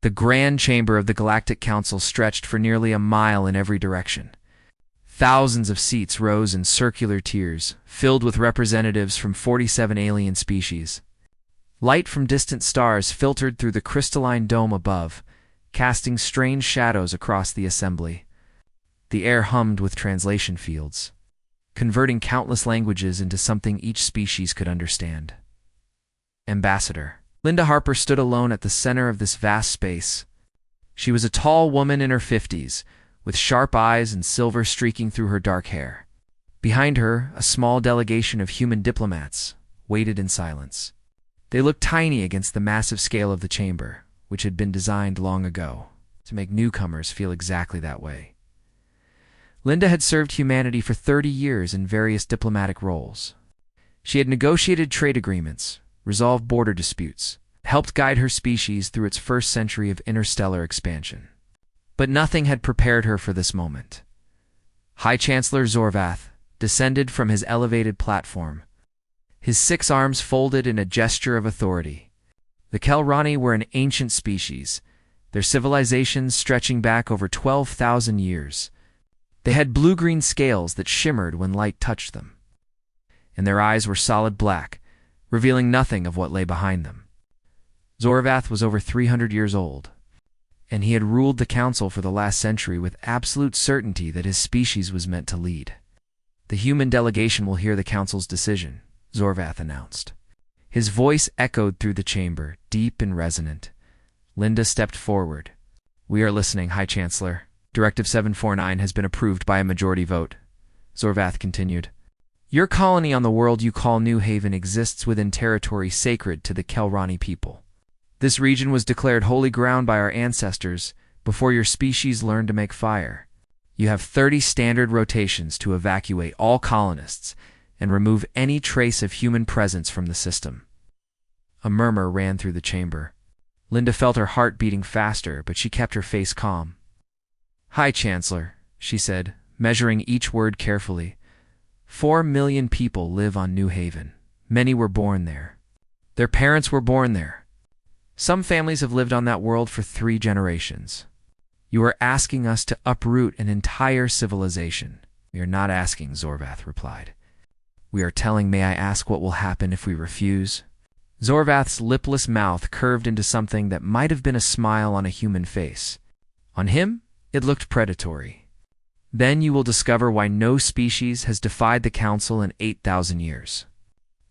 The grand chamber of the Galactic Council stretched for nearly a mile in every direction. Thousands of seats rose in circular tiers, filled with representatives from 47 alien species. Light from distant stars filtered through the crystalline dome above, casting strange shadows across the assembly. The air hummed with translation fields, converting countless languages into something each species could understand. Ambassador. Linda Harper stood alone at the center of this vast space. She was a tall woman in her 50s, with sharp eyes and silver streaking through her dark hair. Behind her, a small delegation of human diplomats waited in silence. They looked tiny against the massive scale of the chamber, which had been designed long ago to make newcomers feel exactly that way. Linda had served humanity for 30 years in various diplomatic roles. She had negotiated trade agreements, resolved border disputes, helped guide her species through its first century of interstellar expansion. But nothing had prepared her for this moment. High Chancellor Zorvath descended from his elevated platform, his 6 arms folded in a gesture of authority. The Kelrani were an ancient species, their civilizations stretching back over 12,000 years. They had blue-green scales that shimmered when light touched them, and their eyes were solid black, revealing nothing of what lay behind them. Zorvath was over 300 years old, and he had ruled the council for the last century with absolute certainty that his species was meant to lead. The human delegation will hear the council's decision, Zorvath announced. His voice echoed through the chamber, deep and resonant. Linda stepped forward. "We are listening, High Chancellor. Directive 749 has been approved by a majority vote," Zorvath continued. "Your colony on the world you call New Haven exists within territory sacred to the Kelrani people. This region was declared holy ground by our ancestors before your species learned to make fire. You have 30 standard rotations to evacuate all colonists and remove any trace of human presence from the system." A murmur ran through the chamber. Linda felt her heart beating faster, but she kept her face calm. "High Chancellor," she said, measuring each word carefully, 4 million people live on New Haven. Many were born there. Their parents were born there. Some families have lived on that world for 3 generations. You are asking us to uproot an entire civilization." "We are not asking," Zorvath replied. "We are telling. May I ask what will happen if we refuse?" Zorvath's lipless mouth curved into something that might have been a smile on a human face. On him, it looked predatory. "Then you will discover why no species has defied the Council in 8,000 years.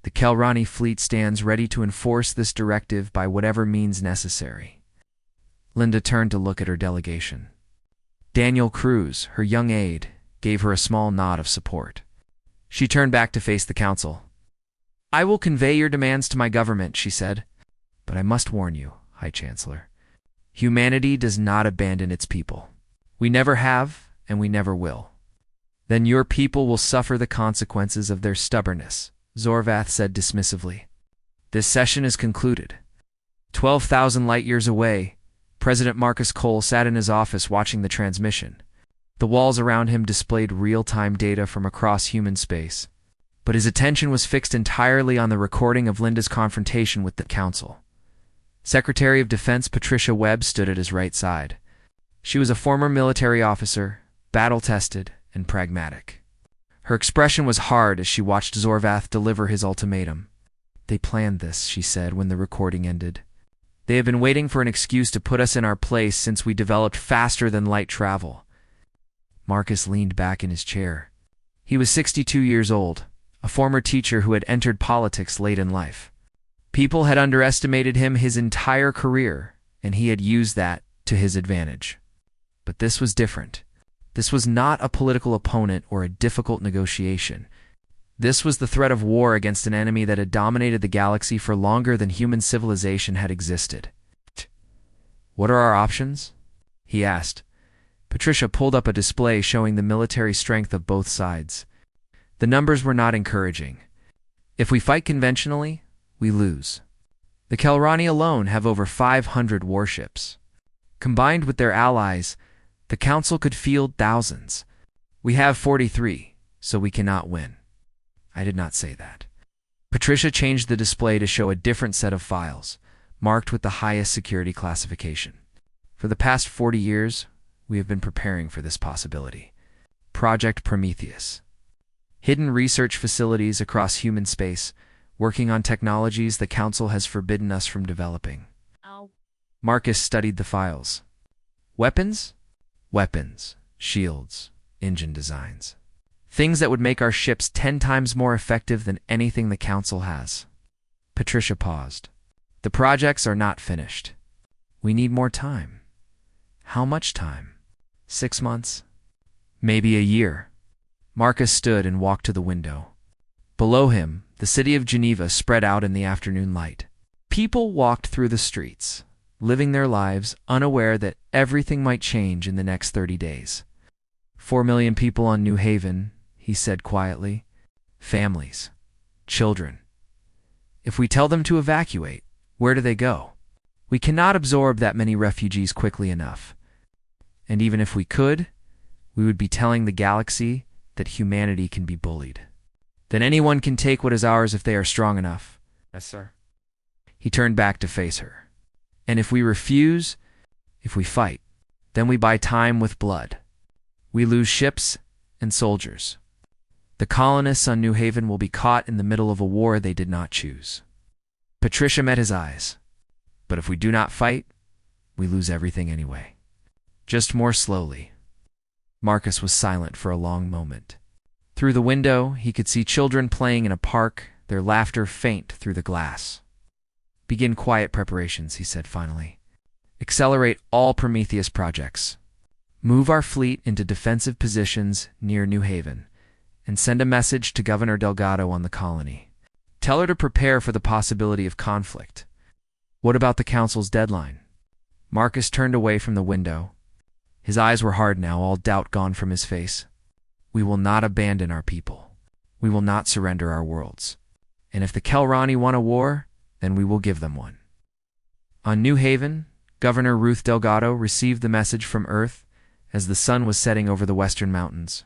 The Kelrani fleet stands ready to enforce this directive by whatever means necessary." Linda turned to look at her delegation. Daniel Cruz, her young aide, gave her a small nod of support. She turned back to face the Council. "I will convey your demands to my government," she said. "But I must warn you, High Chancellor. Humanity does not abandon its people. We never have, and we never will." "Then your people will suffer the consequences of their stubbornness," Zorvath said dismissively. "This session is concluded." 12,000 light-years away, President Marcus Cole sat in his office watching the transmission. The walls around him displayed real-time data from across human space, but his attention was fixed entirely on the recording of Linda's confrontation with the Council. Secretary of Defense Patricia Webb stood at his right side. She was a former military officer, battle-tested and pragmatic. Her expression was hard as she watched Zorvath deliver his ultimatum. "They planned this," she said when the recording ended. "They have been waiting for an excuse to put us in our place since we developed faster-than-light travel." Marcus leaned back in his chair. He was 62 years old, a former teacher who had entered politics late in life. People had underestimated him his entire career, and he had used that to his advantage. But this was different. This was not a political opponent or a difficult negotiation. This was the threat of war against an enemy that had dominated the galaxy for longer than human civilization had existed. "What are our options?" he asked. Patricia pulled up a display showing the military strength of both sides. The numbers were not encouraging. "If we fight conventionally, we lose. The Kelrani alone have over 500 warships. Combined with their allies, the Council could field thousands. We have 43, so we cannot win." "I did not say that." Patricia changed the display to show a different set of files, marked with the highest security classification. For the past 40 years, we have been preparing for this possibility. Project Prometheus. Hidden research facilities across human space, working on technologies the Council has forbidden us from developing. Marcus studied the files. Weapons? Weapons, shields, engine designs. Things that would make our ships 10 times more effective than anything the Council has. Patricia paused. The projects are not finished. We need more time. How much time? 6 months? Maybe a year. Marcus stood and walked to the window. Below him, the city of Geneva spread out in the afternoon light. People walked through the streets, living their lives unaware that everything might change in the next 30 days. 4 million people on New Haven, he said quietly. Families. Children. If we tell them to evacuate, where do they go? We cannot absorb that many refugees quickly enough. And even if we could, we would be telling the galaxy that humanity can be bullied. That anyone can take what is ours if they are strong enough. Yes, sir. He turned back to face her. And if we refuse, if we fight, then we buy time with blood. We lose ships and soldiers. The colonists on New Haven will be caught in the middle of a war they did not choose. Patricia met his eyes. But if we do not fight, we lose everything anyway. Just more slowly. Marcus was silent for a long moment. Through the window, he could see children playing in a park, their laughter faint through the glass. Begin quiet preparations, he said finally. Accelerate all Prometheus projects. Move our fleet into defensive positions near New Haven, and send a message to Governor Delgado on the colony. Tell her to prepare for the possibility of conflict. What about the Council's deadline? Marcus turned away from the window. His eyes were hard now, all doubt gone from his face. We will not abandon our people. We will not surrender our worlds. And if the Kelrani want a war, then we will give them one. On New Haven, Governor Ruth Delgado received the message from Earth as the sun was setting over the western mountains.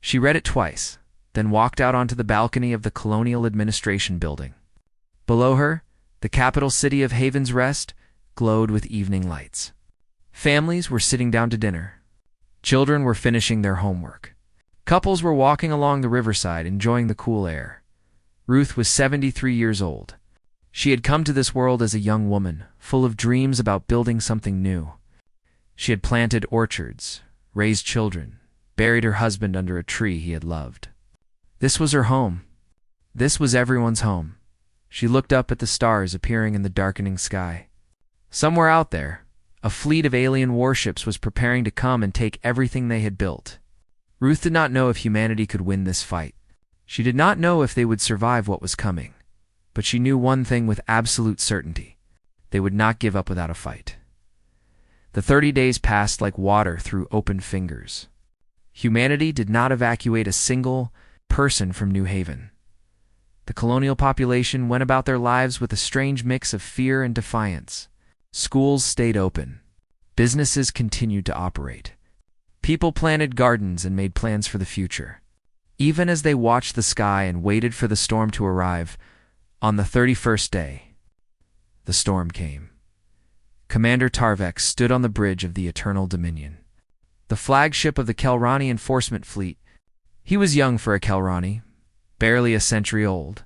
She read it twice, then walked out onto the balcony of the Colonial Administration building. Below her, the capital city of Haven's Rest glowed with evening lights. Families were sitting down to dinner. Children were finishing their homework. Couples were walking along the riverside, enjoying the cool air. Ruth was 73 years old. She had come to this world as a young woman, full of dreams about building something new. She had planted orchards, raised children, buried her husband under a tree he had loved. This was her home. This was everyone's home. She looked up at the stars appearing in the darkening sky. Somewhere out there, a fleet of alien warships was preparing to come and take everything they had built. Ruth did not know if humanity could win this fight. She did not know if they would survive what was coming. But she knew one thing with absolute certainty. They would not give up without a fight. The 30 days passed like water through open fingers. Humanity did not evacuate a single person from New Haven. The colonial population went about their lives with a strange mix of fear and defiance. Schools stayed open. Businesses continued to operate. People planted gardens and made plans for the future. Even as they watched the sky and waited for the storm to arrive, on the 31st day, the storm came. Commander Tarvex stood on the bridge of the Eternal Dominion, the flagship of the Kelrani enforcement fleet. He was young for a Kelrani, barely a century old,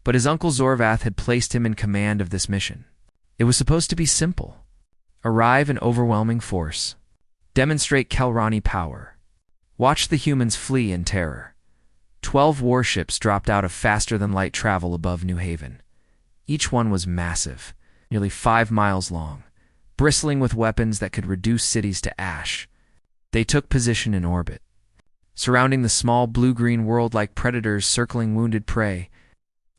but his uncle Zorvath had placed him in command of this mission. It was supposed to be simple. Arrive in overwhelming force. Demonstrate Kelrani power. Watch the humans flee in terror. 12 warships dropped out of faster-than-light travel above New Haven. Each one was massive, nearly 5 miles long, bristling with weapons that could reduce cities to ash. They took position in orbit, surrounding the small blue-green world like predators circling wounded prey.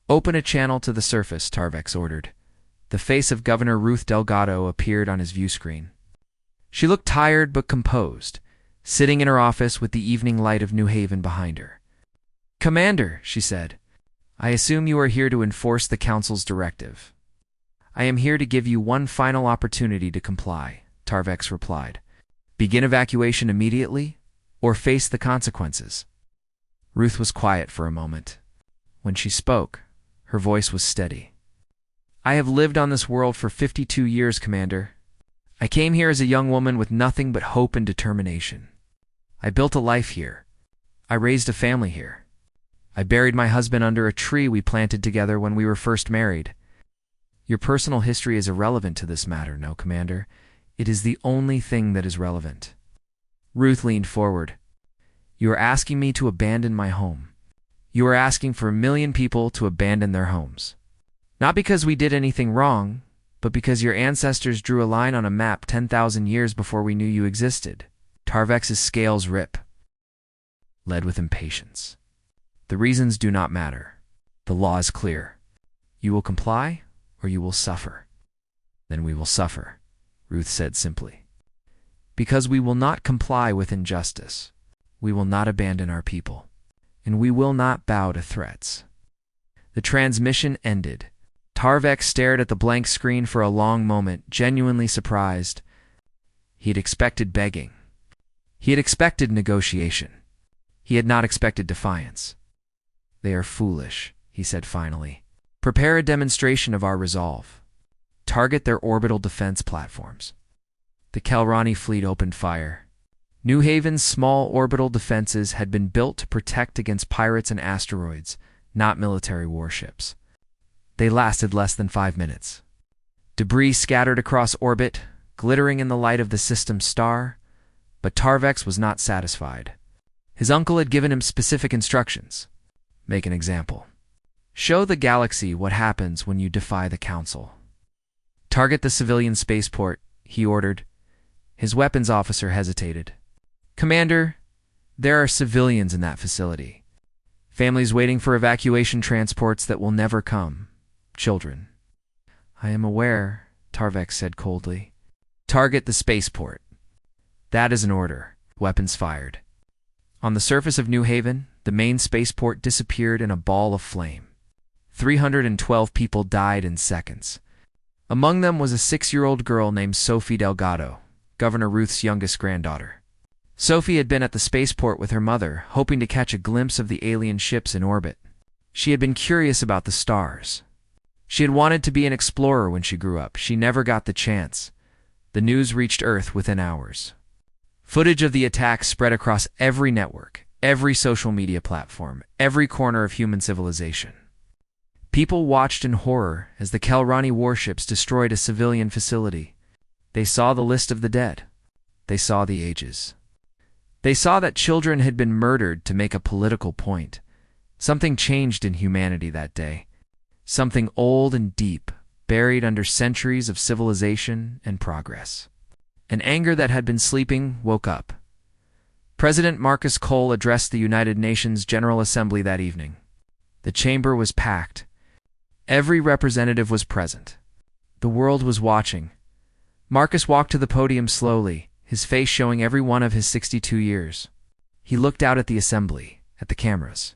Open a channel to the surface, Tarvex ordered. The face of Governor Ruth Delgado appeared on his view screen. She looked tired but composed, sitting in her office with the evening light of New Haven behind her. "Commander," she said, "I assume you are here to enforce the Council's directive." "I am here to give you one final opportunity to comply," Tarvex replied. "Begin evacuation immediately, or face the consequences." Ruth was quiet for a moment. When she spoke, her voice was steady. "I have lived on this world for 52 years, Commander. I came here as a young woman with nothing but hope and determination. I built a life here. I raised a family here. I buried my husband under a tree we planted together when we were first married. Your personal history is irrelevant to this matter, no, Commander. It is the only thing that is relevant. Ruth leaned forward. You are asking me to abandon my home. You are asking for 1,000,000 people to abandon their homes. Not because we did anything wrong, but because your ancestors drew a line on a map 10,000 years before we knew you existed. Tarvex's scales rip. Led with impatience. The reasons do not matter. The law is clear. You will comply, or you will suffer. Then we will suffer, Ruth said simply. Because we will not comply with injustice. We will not abandon our people. And we will not bow to threats. The transmission ended. Tarvex stared at the blank screen for a long moment, genuinely surprised. He had expected begging. He had expected negotiation. He had not expected defiance. They are foolish, he said finally. Prepare a demonstration of our resolve. Target their orbital defense platforms. The Kelrani fleet opened fire. New Haven's small orbital defenses had been built to protect against pirates and asteroids, not military warships. They lasted less than 5 minutes. Debris scattered across orbit, glittering in the light of the system's star, but Tarvex was not satisfied. His uncle had given him specific instructions. Make an example. Show the galaxy what happens when you defy the Council. Target the civilian spaceport, he ordered. His weapons officer hesitated. Commander, there are civilians in that facility. Families waiting for evacuation transports that will never come. Children. I am aware, Tarvex said coldly. Target the spaceport. That is an order. Weapons fired. On the surface of New Haven, the main spaceport disappeared in a ball of flame. 312 people died in seconds. Among them was a 6-year-old girl named Sophie Delgado, Governor Ruth's youngest granddaughter. Sophie had been at the spaceport with her mother, hoping to catch a glimpse of the alien ships in orbit. She had been curious about the stars. She had wanted to be an explorer when she grew up. She never got the chance. The news reached Earth within hours. Footage of the attack spread across every network, every social media platform, every corner of human civilization. People watched in horror as the Kelrani warships destroyed a civilian facility. They saw the list of the dead. They saw the ages. They saw that children had been murdered to make a political point. Something changed in humanity that day. Something old and deep, buried under centuries of civilization and progress. An anger that had been sleeping woke up. President Marcus Cole addressed the United Nations General Assembly that evening. The chamber was packed. Every representative was present. The world was watching. Marcus walked to the podium slowly, his face showing every one of his 62 years. He looked out at the assembly, at the cameras,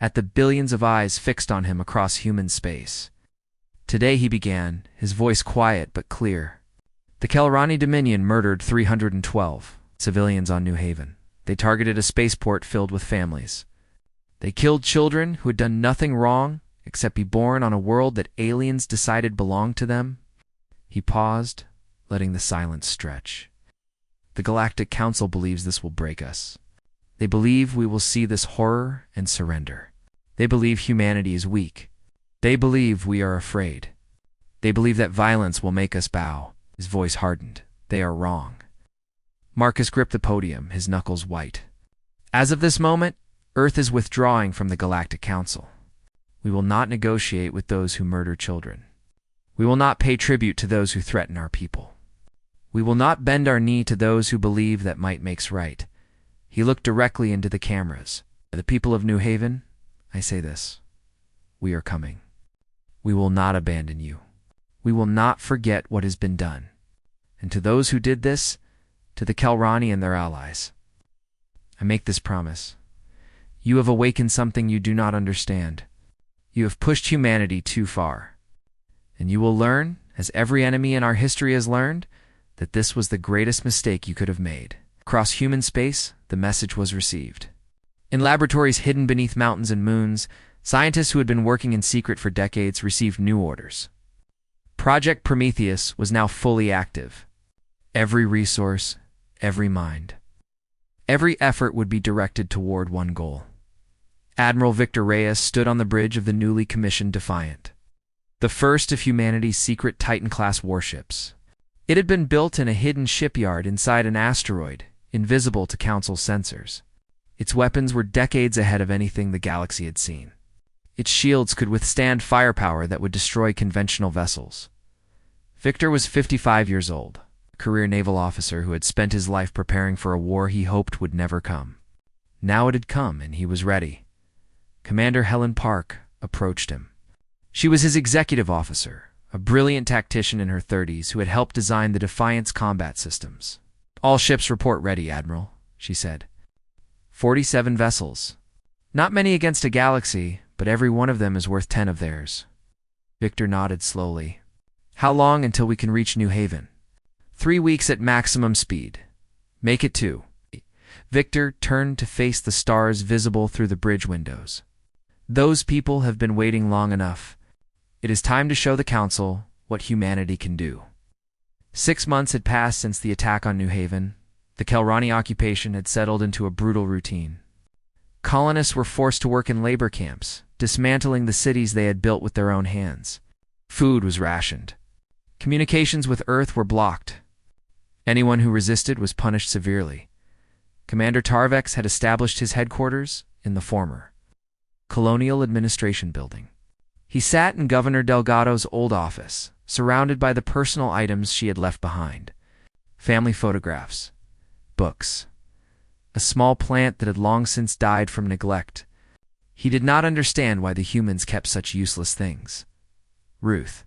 at the billions of eyes fixed on him across human space. Today he began, his voice quiet but clear. The Kelrani Dominion murdered 312 civilians on New Haven. They targeted a spaceport filled with families. They killed children who had done nothing wrong except be born on a world that aliens decided belonged to them. He paused, letting the silence stretch. The Galactic Council believes this will break us. They believe we will see this horror and surrender. They believe humanity is weak. They believe we are afraid. They believe that violence will make us bow. His voice hardened. They are wrong. Marcus gripped the podium, his knuckles white. As of this moment, Earth is withdrawing from the Galactic Council. We will not negotiate with those who murder children. We will not pay tribute to those who threaten our people. We will not bend our knee to those who believe that might makes right. He looked directly into the cameras. To the people of New Haven, I say this. We are coming. We will not abandon you. We will not forget what has been done. And to those who did this, to the Kelrani and their allies, I make this promise. You have awakened something you do not understand. You have pushed humanity too far. And you will learn, as every enemy in our history has learned, that this was the greatest mistake you could have made. Across human space, the message was received. In laboratories hidden beneath mountains and moons, scientists who had been working in secret for decades received new orders. Project Prometheus was now fully active. Every resource, every mind, every effort would be directed toward one goal. Admiral Victor Reyes stood on the bridge of the newly commissioned Defiant, the first of humanity's secret Titan-class warships. It had been built in a hidden shipyard inside an asteroid, invisible to Council sensors. Its weapons were decades ahead of anything the galaxy had seen. Its shields could withstand firepower that would destroy conventional vessels. Victor was 55 years old, a career naval officer who had spent his life preparing for a war he hoped would never come. Now it had come, and he was ready. Commander Helen Park approached him. She was his executive officer, a brilliant tactician in her 30s who had helped design the Defiant's combat systems. "All ships report ready, Admiral," she said. 47 vessels. Not many against a galaxy, but every one of them is worth 10 of theirs. Victor nodded slowly. "How long until we can reach New Haven?" 3 weeks at maximum speed. Make it 2. Victor turned to face the stars visible through the bridge windows. "Those people have been waiting long enough. It is time to show the Council what humanity can do." 6 months had passed since the attack on New Haven. The Kelrani occupation had settled into a brutal routine. Colonists were forced to work in labor camps, dismantling the cities they had built with their own hands. Food was rationed. Communications with Earth were blocked. Anyone who resisted was punished severely. Commander Tarvex had established his headquarters in the former Colonial Administration Building. He sat in Governor Delgado's old office, surrounded by the personal items she had left behind. Family photographs, books, a small plant that had long since died from neglect. He did not understand why the humans kept such useless things. Ruth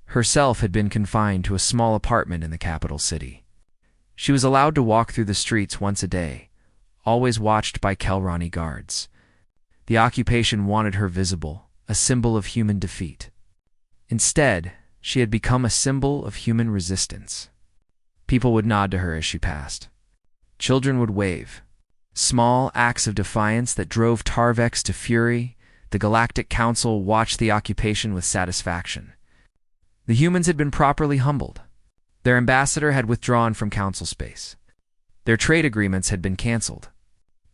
herself had been confined to a small apartment in the capital city. She was allowed to walk through the streets once a day, always watched by Kelrani guards. The occupation wanted her visible, a symbol of human defeat. Instead, she had become a symbol of human resistance. People would nod to her as she passed. Children would wave. Small acts of defiance that drove Tarvex to fury. The Galactic Council watched the occupation with satisfaction. The humans had been properly humbled. Their ambassador had withdrawn from Council space. Their trade agreements had been canceled.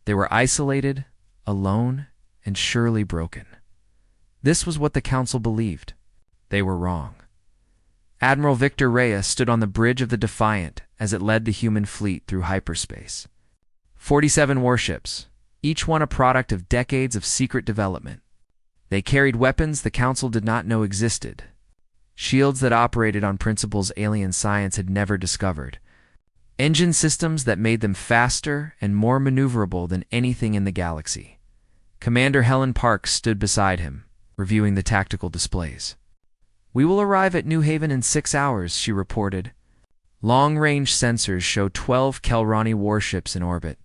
They were isolated, alone, and surely broken. This was what the Council believed. They were wrong. Admiral Victor Reyes stood on the bridge of the Defiant as it led the human fleet through hyperspace. 47 warships, each one a product of decades of secret development. They carried weapons the Council did not know existed. Shields that operated on principles alien science had never discovered. Engine systems that made them faster and more maneuverable than anything in the galaxy. Commander Helen Park stood beside him, reviewing the tactical displays. "We will arrive at New Haven in 6 hours," she reported. "Long-range sensors show 12 Kelrani warships in orbit.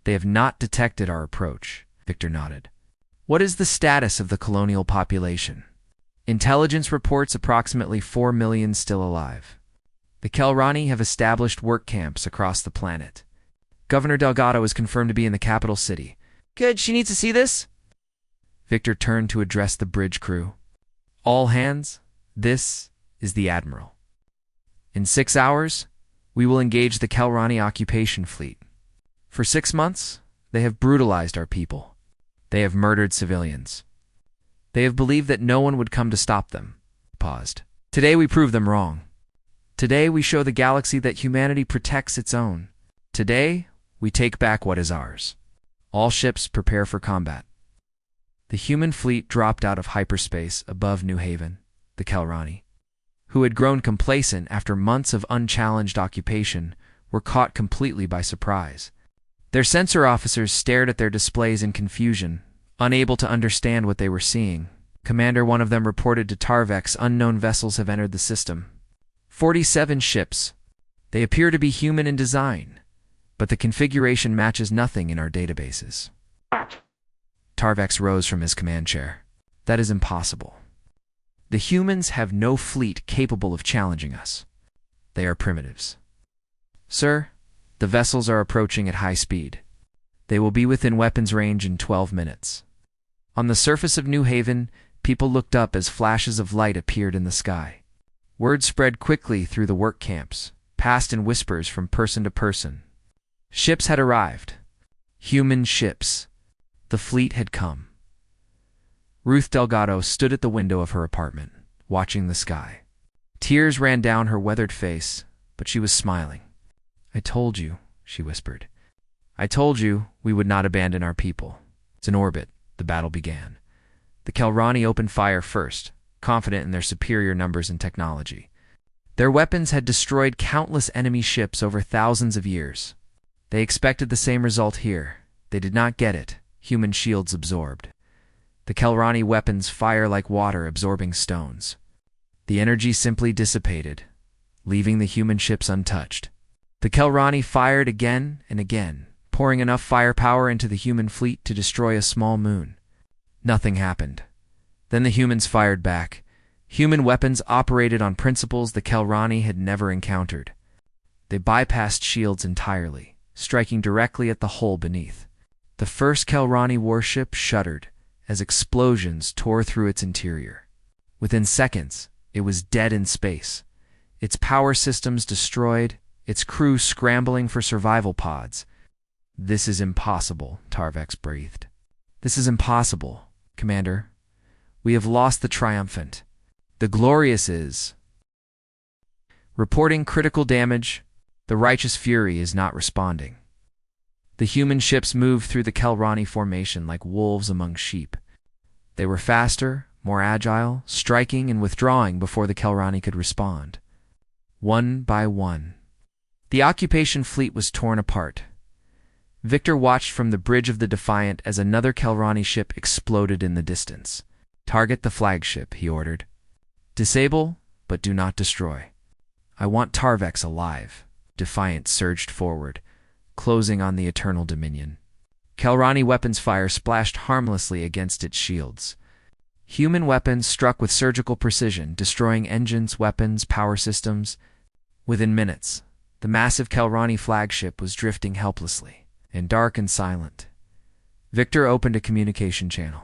They have not detected our approach," Victor nodded. "What is the status of the colonial population?" "Intelligence reports approximately 4 million still alive. The Kelrani have established work camps across the planet. Governor Delgado is confirmed to be in the capital city." "Good, she needs to see this." Victor turned to address the bridge crew. "All hands, this is the Admiral. In 6 hours, we will engage the Kelrani occupation fleet. For 6 months, they have brutalized our people. They have murdered civilians. They have believed that no one would come to stop them." Paused. "Today we prove them wrong. Today we show the galaxy that humanity protects its own. Today we take back what is ours. All ships prepare for combat." The human fleet dropped out of hyperspace above New Haven. The Kelrani, who had grown complacent after months of unchallenged occupation, were caught completely by surprise. Their sensor officers stared at their displays in confusion, unable to understand what they were seeing. Commander, one of them reported to Tarvex, "Unknown vessels have entered the system. 47 ships. They appear to be human in design, but the configuration matches nothing in our databases." Tarvex rose from his command chair. "That is impossible. The humans have no fleet capable of challenging us. They are primitives." "Sir, the vessels are approaching at high speed. They will be within weapons range in 12 minutes. On the surface of New Haven, people looked up as flashes of light appeared in the sky. Word spread quickly through the work camps. passed in whispers from person to person. Ships had arrived. Human ships. The fleet had come. Ruth Delgado stood at the window of her apartment, watching the sky. Tears ran down her weathered face, but she was smiling. "I told you," she whispered. "I told you we would not abandon our people." It's in orbit. The battle began. The Kelrani opened fire first, confident in their superior numbers and technology. Their weapons had destroyed countless enemy ships over thousands of years. They expected the same result here. They did not get it. Human shields absorbed. The Kelrani weapons fire like water absorbing stones. The energy simply dissipated, leaving the human ships untouched. The Kelrani fired again and again, pouring enough firepower into the human fleet to destroy a small moon. Nothing happened. Then the humans fired back. Human weapons operated on principles the Kelrani had never encountered. They bypassed shields entirely, striking directly at the hull beneath. The first Kelrani warship shuddered as explosions tore through its interior. Within seconds, it was dead in space, its power systems destroyed, its crew scrambling for survival pods. "This is impossible," Tarvex breathed. "This is impossible, Commander. We have lost the triumphant. The glorious is reporting critical damage. The righteous fury is not responding." The human ships moved through the Kelrani formation like wolves among sheep. They were faster, more agile, striking and withdrawing before the Kelrani could respond. One by one, the occupation fleet was torn apart. Victor watched from the bridge of the Defiant as another Kelrani ship exploded in the distance. "Target the flagship," he ordered. "Disable, but do not destroy. I want Tarvex alive." Defiant surged forward, closing on the Eternal Dominion. Kelrani weapons fire splashed harmlessly against its shields. Human weapons struck with surgical precision, destroying engines, weapons, power systems. Within minutes, the massive Kelrani flagship was drifting helplessly, and dark and silent. Victor opened a communication channel.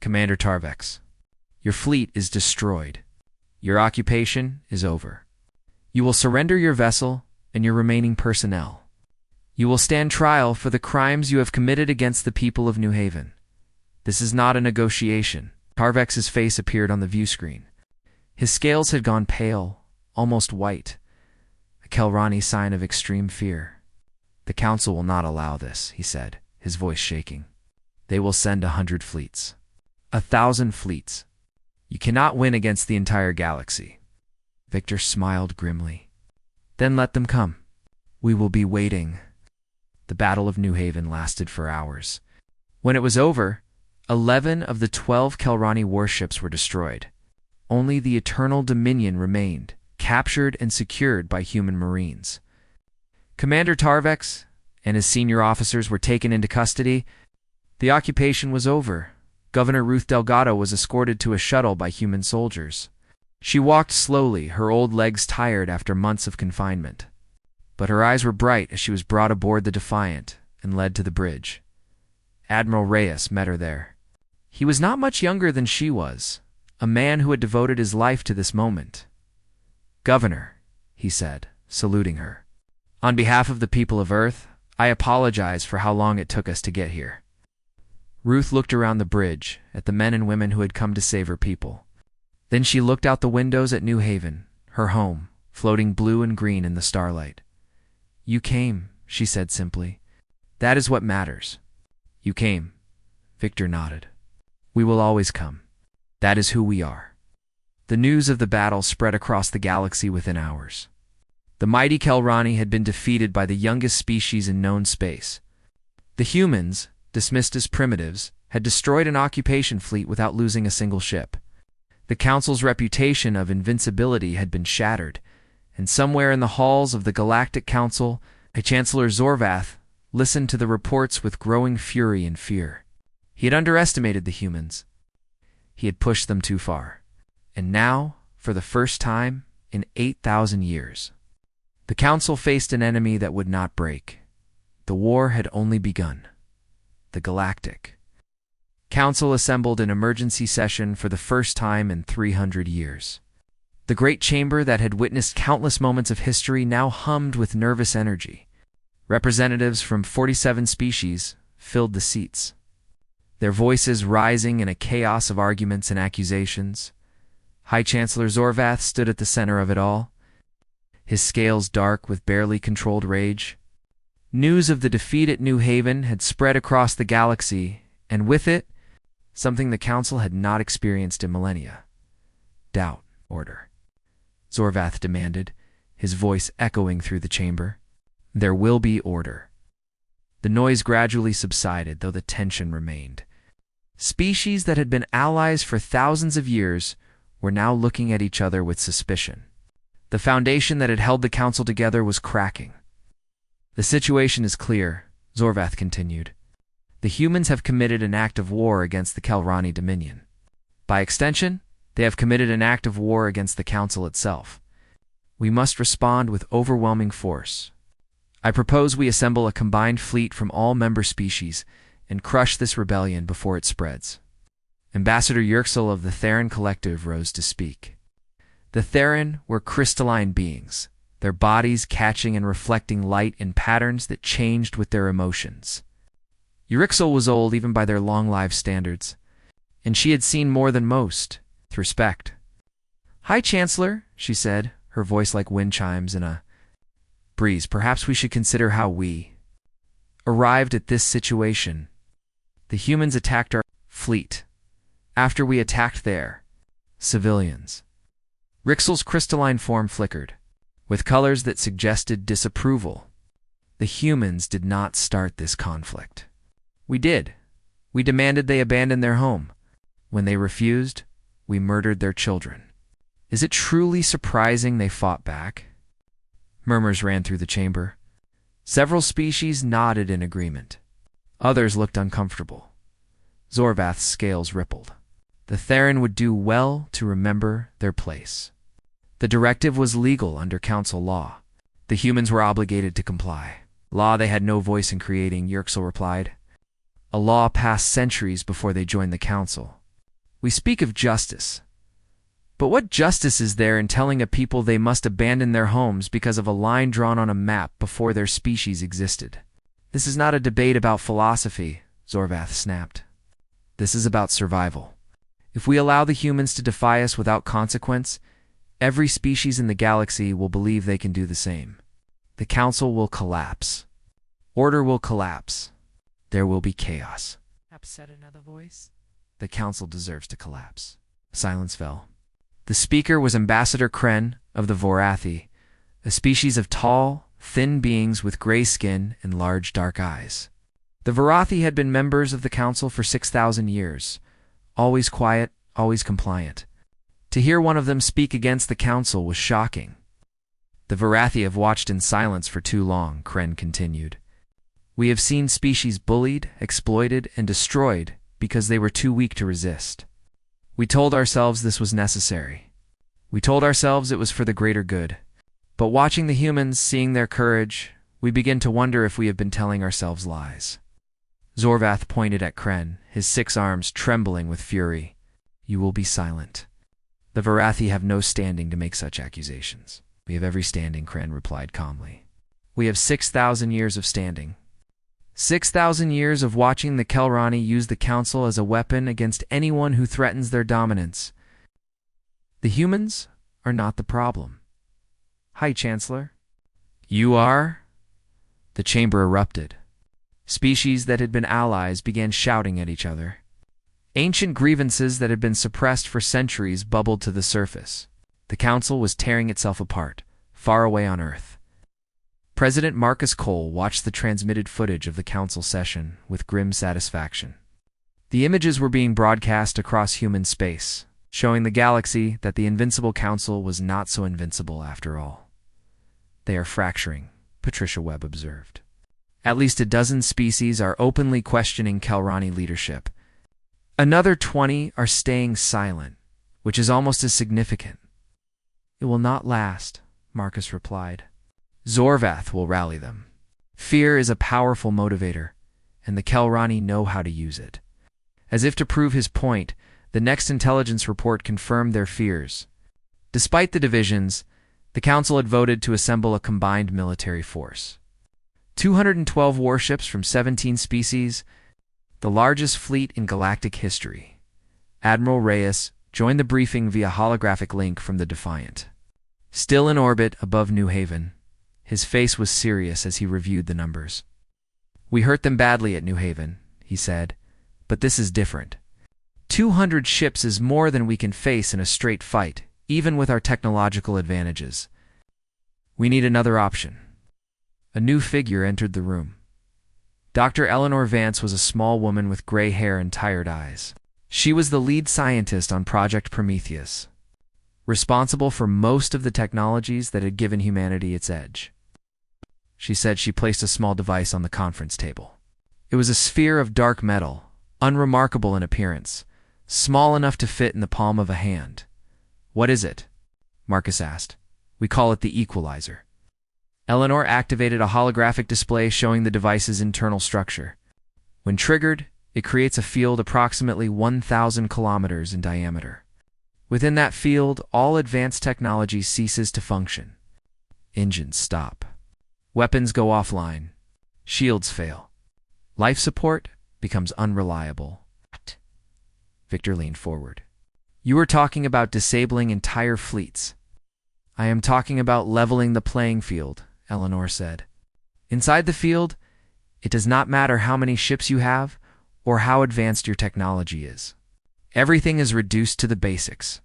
"Commander Tarvex, your fleet is destroyed. Your occupation is over. You will surrender your vessel and your remaining personnel. You will stand trial for the crimes you have committed against the people of New Haven. This is not a negotiation." Tarvex's face appeared on the view screen. His scales had gone pale, almost white, a Kelrani sign of extreme fear. "The Council will not allow this," he said, his voice shaking. "They will send 100 fleets. 1,000 fleets. You cannot win against the entire galaxy." Victor smiled grimly. "Then let them come. We will be waiting." The Battle of New Haven lasted for hours. When it was over, 11 of the 12 Kelrani warships were destroyed. Only the Eternal Dominion remained, captured and secured by human marines. Commander Tarvex and his senior officers were taken into custody. The occupation was over. Governor Ruth Delgado was escorted to a shuttle by human soldiers. She walked slowly, her old legs tired after months of confinement. But her eyes were bright as she was brought aboard the Defiant and led to the bridge. Admiral Reyes met her there. He was not much younger than she was, a man who had devoted his life to this moment. "Governor," he said, saluting her. "On behalf of the people of Earth, I apologize for how long it took us to get here." Ruth looked around the bridge at the men and women who had come to save her people. Then she looked out the windows at New Haven, her home, floating blue and green in the starlight. "You came," she said simply. "That is what matters." "You came." Victor nodded. "We will always come. That is who we are." The news of the battle spread across the galaxy within hours. The mighty Kelrani had been defeated by the youngest species in known space. The humans, dismissed as primitives, had destroyed an occupation fleet without losing a single ship. The Council's reputation of invincibility had been shattered, and somewhere in the halls of the Galactic Council, Chancellor Zorvath listened to the reports with growing fury and fear. He had underestimated the humans. He had pushed them too far. And now, for the first time in 8,000 years, the Council faced an enemy that would not break. The war had only begun. The Galactic Council assembled an emergency session for the first time in 300 years. The great chamber that had witnessed countless moments of history now hummed with nervous energy. Representatives from 47 species filled the seats, their voices rising in a chaos of arguments and accusations. High Chancellor Zorvath stood at the center of it all, his scales dark with barely controlled rage. News of the defeat at New Haven had spread across the galaxy, and with it, something the Council had not experienced in millennia. Doubt. Order. Zorvath demanded, his voice echoing through the chamber. There will be order. The noise gradually subsided, though the tension remained. Species that had been allies for thousands of years were now looking at each other with suspicion. The foundation that had held the Council together was cracking. The situation is clear, Zorvath continued. The humans have committed an act of war against the Kelrani Dominion. By extension, they have committed an act of war against the Council itself. We must respond with overwhelming force. I propose we assemble a combined fleet from all member species and crush this rebellion before it spreads. Ambassador Yerxel of the Theron Collective rose to speak. The Theron were crystalline beings, their bodies catching and reflecting light in patterns that changed with their emotions. Yerxel was old even by their long-lived standards, and she had seen more than most, with respect. High Chancellor, she said, her voice like wind chimes in a breeze, perhaps we should consider how we arrived at this situation. The humans attacked our fleet. After we attacked their civilians. Rixel's crystalline form flickered, with colors that suggested disapproval. The humans did not start this conflict. We did. We demanded they abandon their home. When they refused, we murdered their children. Is it truly surprising they fought back? Murmurs ran through the chamber. Several species nodded in agreement. Others looked uncomfortable. Zorvath's scales rippled. The Theron would do well to remember their place. The directive was legal under Council law. The humans were obligated to comply. Law they had no voice in creating, Yerxel replied. A law passed centuries before they joined the Council. We speak of justice. But what justice is there in telling a people they must abandon their homes because of a line drawn on a map before their species existed? This is not a debate about philosophy, Zorvath snapped. This is about survival. If we allow the humans to defy us without consequence, every species in the galaxy will believe they can do the same. The Council will collapse. Order will collapse. There will be chaos. Said another voice. The Council deserves to collapse. Silence fell. The speaker was Ambassador Kren of the Vorathi, a species of tall, thin beings with gray skin and large dark eyes. The Vorathi had been members of the Council for 6,000 years, always quiet, always compliant. To hear one of them speak against the Council was shocking. The Vorathi have watched in silence for too long, Kren continued. We have seen species bullied, exploited, and destroyed because they were too weak to resist. We told ourselves this was necessary. We told ourselves it was for the greater good. But watching the humans, seeing their courage, we begin to wonder if we have been telling ourselves lies. Zorvath pointed at Kren, his 6 arms trembling with fury. You will be silent. The Vorathi have no standing to make such accusations. We have every standing, Kren replied calmly. We have 6,000 years of standing. 6,000 years of watching the Kelrani use the Council as a weapon against anyone who threatens their dominance. The humans are not the problem. High Chancellor. You are? The chamber erupted. Species that had been allies began shouting at each other. Ancient grievances that had been suppressed for centuries bubbled to the surface. The Council was tearing itself apart, far away on Earth. President Marcus Cole watched the transmitted footage of the Council session with grim satisfaction. The images were being broadcast across human space, showing the galaxy that the Invincible Council was not so invincible after all. They are fracturing, Patricia Webb observed. At least a dozen species are openly questioning Kelrani leadership. Another 20 are staying silent, which is almost as significant. It will not last, Marcus replied. Zorvath will rally them. Fear is a powerful motivator, and the Kelrani know how to use it. As if to prove his point, the next intelligence report confirmed their fears. Despite the divisions, the Council had voted to assemble a combined military force. 212 warships from 17 species, the largest fleet in galactic history. Admiral Reyes joined the briefing via holographic link from the Defiant. Still in orbit above New Haven, his face was serious as he reviewed the numbers. "We hurt them badly at New Haven," he said, "but this is different. 200 ships is more than we can face in a straight fight, even with our technological advantages. We need another option." A new figure entered the room. Dr. Eleanor Vance was a small woman with gray hair and tired eyes. She was the lead scientist on Project Prometheus, responsible for most of the technologies that had given humanity its edge. She said she placed a small device on the conference table. It was a sphere of dark metal, unremarkable in appearance, small enough to fit in the palm of a hand. "What is it?" Marcus asked. "We call it the equalizer." Eleanor activated a holographic display showing the device's internal structure. When triggered, it creates a field approximately 1,000 kilometers in diameter. Within that field, all advanced technology ceases to function. Engines stop. Weapons go offline. Shields fail. Life support becomes unreliable. Victor leaned forward. "You were talking about disabling entire fleets." "I am talking about leveling the playing field," Eleanor said. "Inside the field, it does not matter how many ships you have or how advanced your technology is. Everything is reduced to the basics.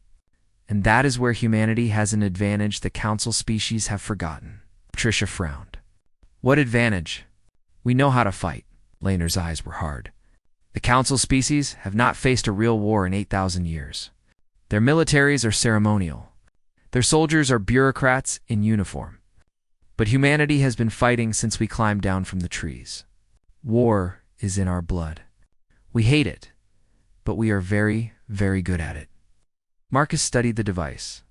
And that is where humanity has an advantage the Council species have forgotten." Patricia frowned. "What advantage?" "We know how to fight." Laner's eyes were hard. "The Council species have not faced a real war in 8,000 years. Their militaries are ceremonial. Their soldiers are bureaucrats in uniform. But humanity has been fighting since we climbed down from the trees. War is in our blood. We hate it, but we are very, very good at it." Marcus studied the device.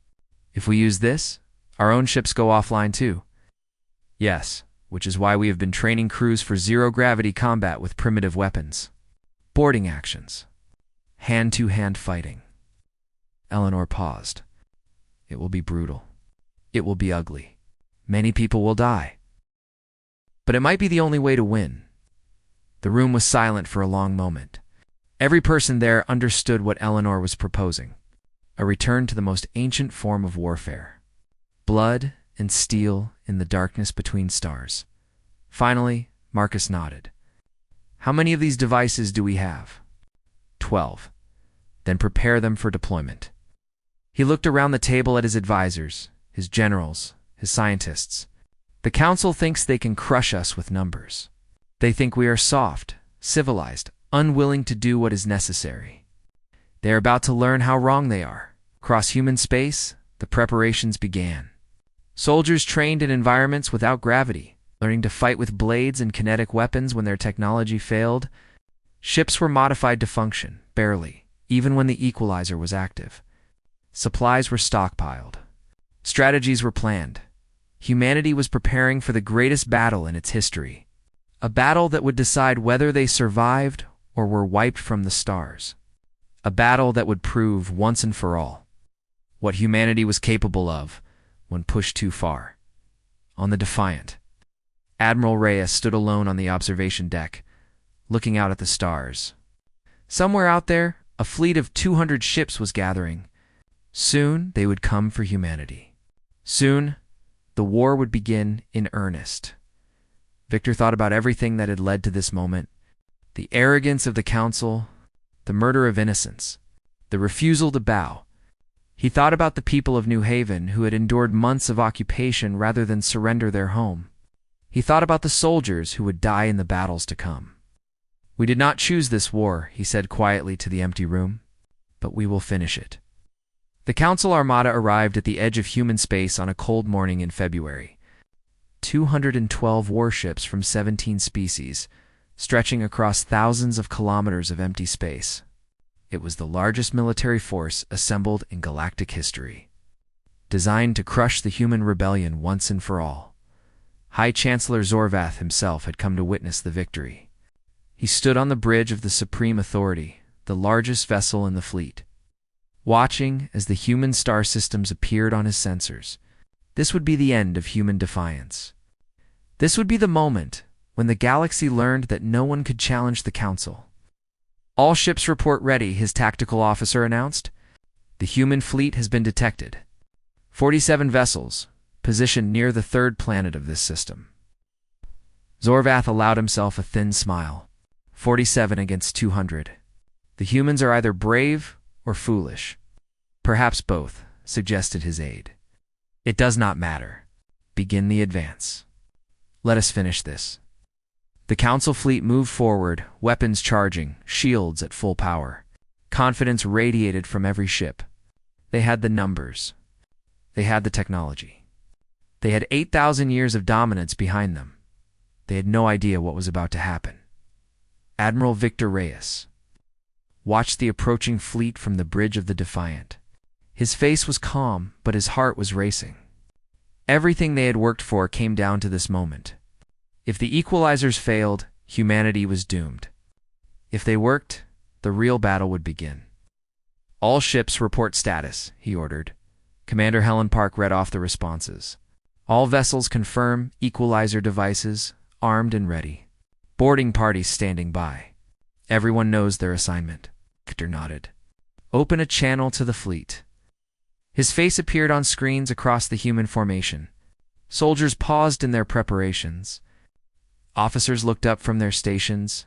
"If we use this, our own ships go offline too." "Yes, which is why we have been training crews for zero-gravity combat with primitive weapons. Boarding actions. Hand-to-hand fighting." Eleanor paused. "It will be brutal. It will be ugly. Many people will die. But it might be the only way to win." The room was silent for a long moment. Every person there understood what Eleanor was proposing. A return to the most ancient form of warfare. Blood and steel in the darkness between stars. Finally, Marcus nodded. "How many of these devices do we have?" 12. "Then prepare them for deployment." He looked around the table at his advisors, his generals, his scientists. "The Council thinks they can crush us with numbers. They think we are soft, civilized, unwilling to do what is necessary. They are about to learn how wrong they are. Across human space, the preparations began. Soldiers trained in environments without gravity, learning to fight with blades and kinetic weapons when their technology failed. Ships were modified to function, barely, even when the equalizer was active. Supplies were stockpiled. Strategies were planned. Humanity was preparing for the greatest battle in its history. A battle that would decide whether they survived or were wiped from the stars. A battle that would prove once and for all what humanity was capable of when pushed too far. On the Defiant, Admiral Reyes stood alone on the observation deck, looking out at the stars. Somewhere out there, a fleet of 200 ships was gathering. Soon they would come for humanity. Soon, the war would begin in earnest. Victor thought about everything that had led to this moment. The arrogance of the Council, the murder of innocents, the refusal to bow. He thought about the people of New Haven who had endured months of occupation rather than surrender their home. He thought about the soldiers who would die in the battles to come. "We did not choose this war," he said quietly to the empty room, "but we will finish it." The Council Armada arrived at the edge of human space on a cold morning in February. 212 warships from 17 species, stretching across thousands of kilometers of empty space. It was the largest military force assembled in galactic history. Designed to crush the human rebellion once and for all. High Chancellor Zorvath himself had come to witness the victory. He stood on the bridge of the Supreme Authority, the largest vessel in the fleet. watching as the human star systems appeared on his sensors. This would be the end of human defiance. This would be the moment when the galaxy learned that no one could challenge the Council. "All ships report ready," his tactical officer announced. "The human fleet has been detected. 47 vessels, positioned near the third planet of this system." Zorvath allowed himself a thin smile. 47 against 200. The humans are either brave or foolish. "Perhaps both," suggested his aide. "It does not matter. Begin the advance. Let us finish this." The Council fleet moved forward, weapons charging, shields at full power. Confidence radiated from every ship. They had the numbers. They had the technology. They had 8,000 years of dominance behind them. They had no idea what was about to happen. Admiral Victor Reyes watched the approaching fleet from the bridge of the Defiant. His face was calm, but his heart was racing. Everything they had worked for came down to this moment. If the equalizers failed, humanity was doomed. If they worked, the real battle would begin. "All ships report status," he ordered. Commander Helen Park read off the responses. "All vessels confirm, equalizer devices, armed and ready. Boarding parties standing by. Everyone knows their assignment." Victor nodded. "Open a channel to the fleet." His face appeared on screens across the human formation. Soldiers paused in their preparations. Officers looked up from their stations.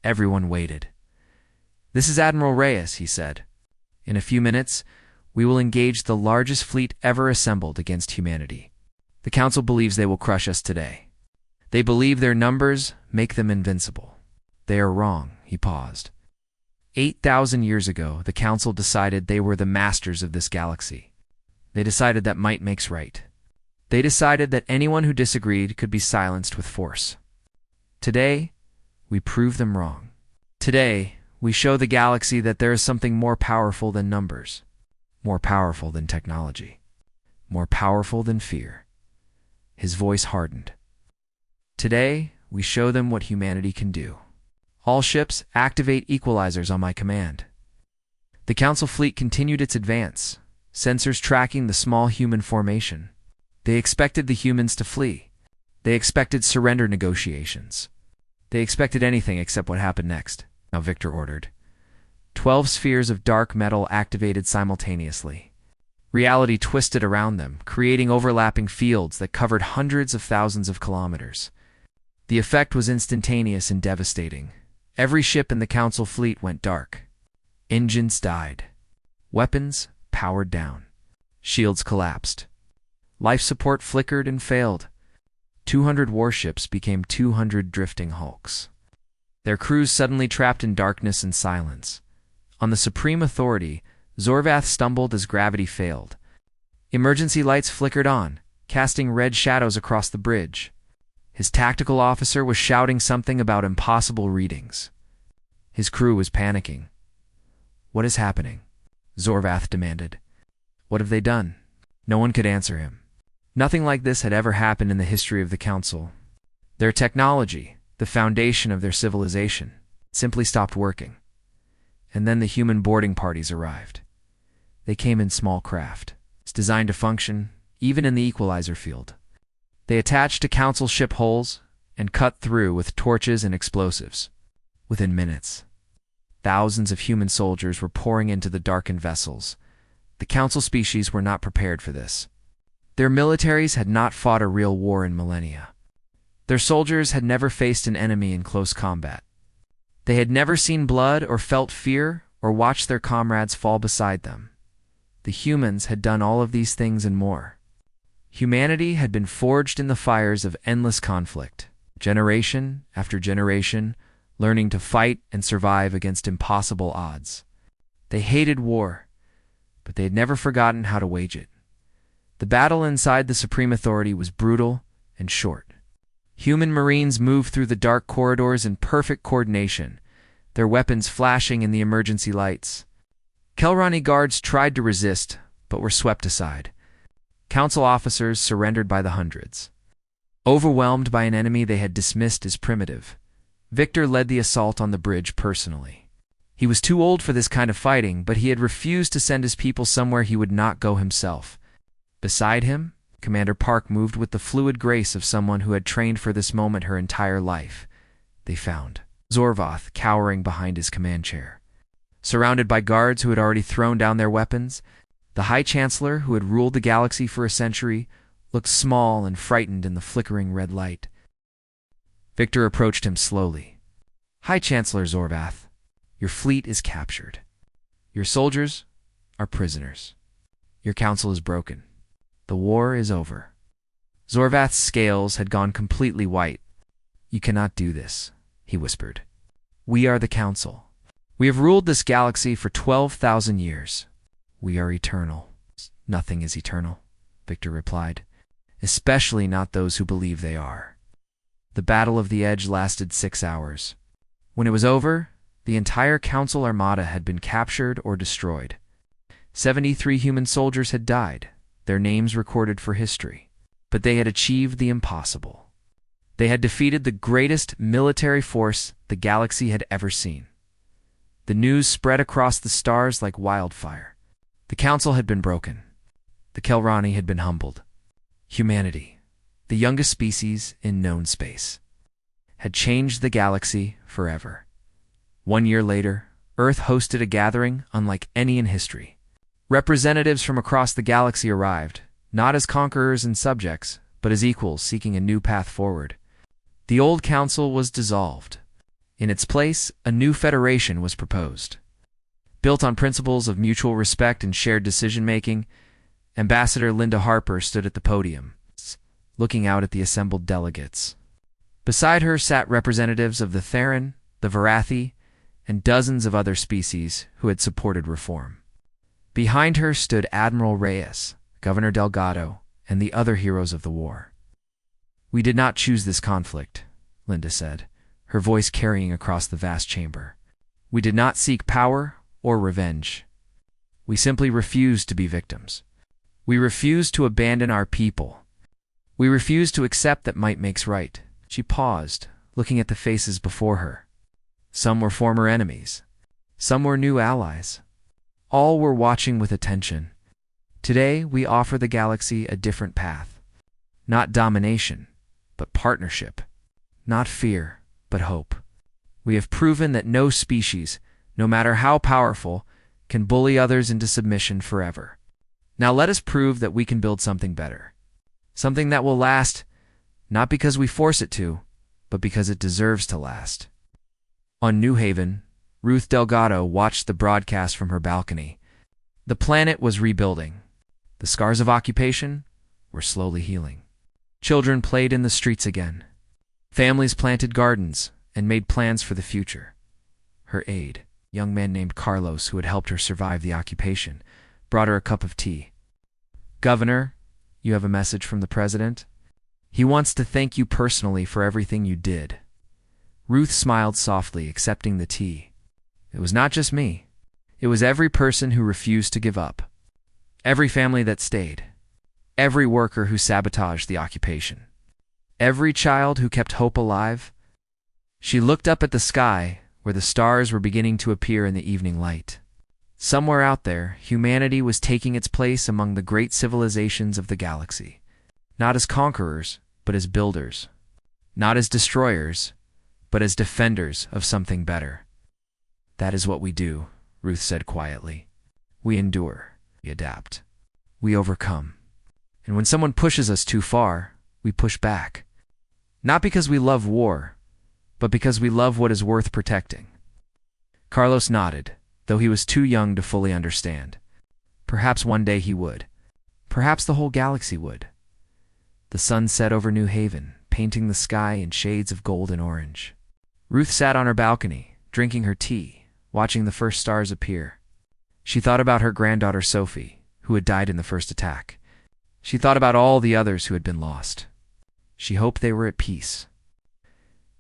Everyone waited. "This is Admiral Reyes," he said. "In a few minutes, we will engage the largest fleet ever assembled against humanity. The Council believes they will crush us today. They believe their numbers make them invincible. They are wrong." He paused. 8,000 years ago, the Council decided they were the masters of this galaxy. They decided that might makes right. They decided that anyone who disagreed could be silenced with force. Today, we prove them wrong. Today, we show the galaxy that there is something more powerful than numbers, more powerful than technology, more powerful than fear. His voice hardened. Today, we show them what humanity can do. "All ships, activate equalizers on my command." The Council fleet continued its advance, sensors tracking the small human formation. They expected the humans to flee. They expected surrender negotiations. They expected anything except what happened next. Now Victor ordered. 12 spheres of dark metal activated simultaneously. Reality twisted around them, creating overlapping fields that covered hundreds of thousands of kilometers. The effect was instantaneous and devastating. Every ship in the Council fleet went dark. Engines died. Weapons powered down. Shields collapsed. Life support flickered and failed. 200 warships became 200 drifting hulks. Their crews suddenly trapped in darkness and silence. On the Supreme Authority, Zorvath stumbled as gravity failed. Emergency lights flickered on, casting red shadows across the bridge. His tactical officer was shouting something about impossible readings. His crew was panicking. "What is happening?" Zorvath demanded. "What have they done?" No one could answer him. Nothing like this had ever happened in the history of the Council. Their technology, the foundation of their civilization, simply stopped working. And then the human boarding parties arrived. They came in small craft, designed to function even in the equalizer field. They attached to Council ship hulls and cut through with torches and explosives. Within minutes, thousands of human soldiers were pouring into the darkened vessels. The Council species were not prepared for this. Their militaries had not fought a real war in millennia. Their soldiers had never faced an enemy in close combat. They had never seen blood or felt fear or watched their comrades fall beside them. The humans had done all of these things and more. Humanity had been forged in the fires of endless conflict, generation after generation, learning to fight and survive against impossible odds. They hated war, but they had never forgotten how to wage it. The battle inside the Supreme Authority was brutal and short. Human Marines moved through the dark corridors in perfect coordination, their weapons flashing in the emergency lights. Kelrani guards tried to resist, but were swept aside. Council officers surrendered by the hundreds. Overwhelmed by an enemy they had dismissed as primitive, Victor led the assault on the bridge personally. He was too old for this kind of fighting, but he had refused to send his people somewhere he would not go himself. Beside him, Commander Park moved with the fluid grace of someone who had trained for this moment her entire life. They found Zorvath cowering behind his command chair. Surrounded by guards who had already thrown down their weapons, the High Chancellor, who had ruled the galaxy for a century, looked small and frightened in the flickering red light. Victor approached him slowly. "High Chancellor Zorvath, your fleet is captured. Your soldiers are prisoners. Your council is broken. The war is over." Zorvath's scales had gone completely white. "You cannot do this," he whispered. "We are the council. We have ruled this galaxy for 12,000 years. We are eternal." "Nothing is eternal," Victor replied, "especially not those who believe they are." The Battle of the Edge lasted 6 hours. When it was over, the entire council armada had been captured or destroyed. 73 human soldiers had died, their names recorded for history. But they had achieved the impossible. They had defeated the greatest military force the galaxy had ever seen. The news spread across the stars like wildfire. The council had been broken. The Kelrani had been humbled. Humanity, the youngest species in known space, had changed the galaxy forever. 1 year later, Earth hosted a gathering unlike any in history. Representatives from across the galaxy arrived, not as conquerors and subjects, but as equals seeking a new path forward. The old council was dissolved. In its place, a new federation was proposed. Built on principles of mutual respect and shared decision-making, Ambassador Linda Harper stood at the podium, looking out at the assembled delegates. Beside her sat representatives of the Theran, the Varathi, and dozens of other species who had supported reform. Behind her stood Admiral Reyes, Governor Delgado, and the other heroes of the war. "We did not choose this conflict," Linda said, her voice carrying across the vast chamber. "We did not seek power or revenge. We simply refused to be victims. We refused to abandon our people. We refused to accept that might makes right." She paused, looking at the faces before her. Some were former enemies. Some were new allies. All were watching with attention. Today, we offer the galaxy a different path. Not domination, but partnership. Not fear, but hope. We have proven that no species, no matter how powerful, can bully others into submission forever. Now let us prove that we can build something better. Something that will last, not because we force it to, but because it deserves to last. On New Haven, Ruth Delgado watched the broadcast from her balcony. The planet was rebuilding. The scars of occupation were slowly healing. Children played in the streets again. Families planted gardens and made plans for the future. Her aide, a young man named Carlos who had helped her survive the occupation, brought her a cup of tea. "Governor, you have a message from the president. He wants to thank you personally for everything you did." Ruth smiled softly, accepting the tea. It was not just me. It was every person who refused to give up. Every family that stayed. Every worker who sabotaged the occupation. Every child who kept hope alive. She looked up at the sky, where the stars were beginning to appear in the evening light. Somewhere out there, humanity was taking its place among the great civilizations of the galaxy. Not as conquerors, but as builders. Not as destroyers, but as defenders of something better. "That is what we do," Ruth said quietly. "We endure, we adapt, we overcome. And when someone pushes us too far, we push back. Not because we love war, but because we love what is worth protecting." Carlos nodded, though he was too young to fully understand. Perhaps one day he would. Perhaps the whole galaxy would. The sun set over New Haven, painting the sky in shades of gold and orange. Ruth sat on her balcony, drinking her tea, watching the first stars appear. She thought about her granddaughter Sophie, who had died in the first attack. She thought about all the others who had been lost. She hoped they were at peace.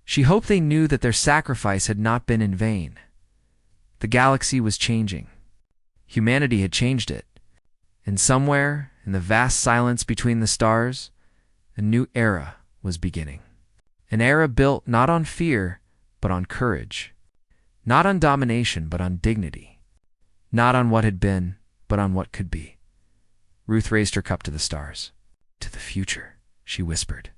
She hoped they knew that their sacrifice had not been in vain. The galaxy was changing. Humanity had changed it. And somewhere, in the vast silence between the stars, a new era was beginning. An era built not on fear, but on courage. Not on domination, but on dignity. Not on what had been, but on what could be. Ruth raised her cup to the stars. To the future, she whispered.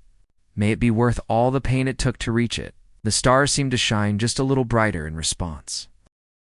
May it be worth all the pain it took to reach it. The stars seemed to shine just a little brighter in response.